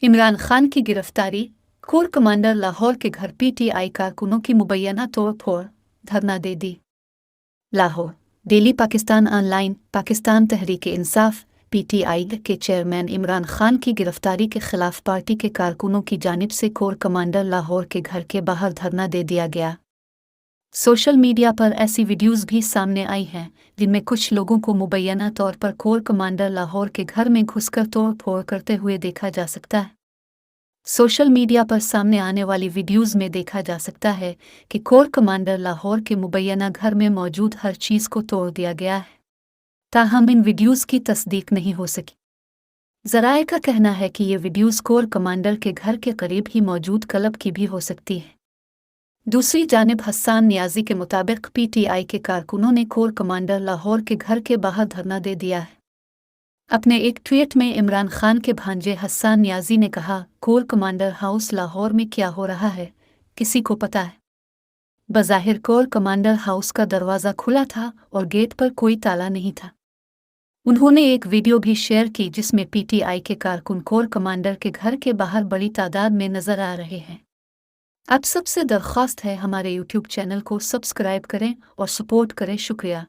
इमरान खान की गिरफ्तारी, core commander Lahore के घर पीटीआई कारकुनों की मुबैना तौर पर धरना दे दी। Lahore, Daily Pakistan online. Pakistan Tehreek-e-Insaf PTI के चेयरमैन इमरान खान की गिरफ्तारी के खिलाफ पार्टी के कारकुनों की जानिब से कोर कमांडर लाहौर के घर के बाहर धरना दे दिया गया। सोशल मीडिया पर ऐसी वीडियोस भी सामने आई हैं जिनमें कुछ लोगों को मुबैना तौर पर कोर कमांडर लाहौर के घर में घुसकर तोड़ फोड़ करते हुए देखा जा सकता है। सोशल मीडिया पर सामने आने वाली वीडियोस में देखा जा सकता है कि कोर कमांडर लाहौर के मुबैना घर में मौजूद हर चीज़ को तोड़ दिया गया है। ताहम इन वीडियोस की तस्दीक नहीं हो सकी। ज़राए का कहना है कि ये वीडियोस कोर कमांडर के घर के करीब ही मौजूद क्लब की भी हो सकती है। दूसरी जानिब हस्सान नियाजी के मुताबिक पीटीआई के कारकुनों ने कोर कमांडर लाहौर के घर के बाहर धरना दे दिया है। अपने एक ट्वीट में इमरान खान के भांजे हस्सान नियाजी ने कहा, कोर कमांडर हाउस लाहौर में क्या हो रहा है किसी को पता है। बज़ाहिर कोर कमांडर हाउस का दरवाज़ा खुला था और गेट पर कोई ताला नहीं था। उन्होंने एक वीडियो भी शेयर की जिसमें पीटीआई के कारकुन कोर कमांडर के घर के बाहर बड़ी तादाद में नजर आ रहे हैं। आप सबसे दरख्वास्त है हमारे YouTube चैनल को सब्सक्राइब करें और सपोर्ट करें। शुक्रिया।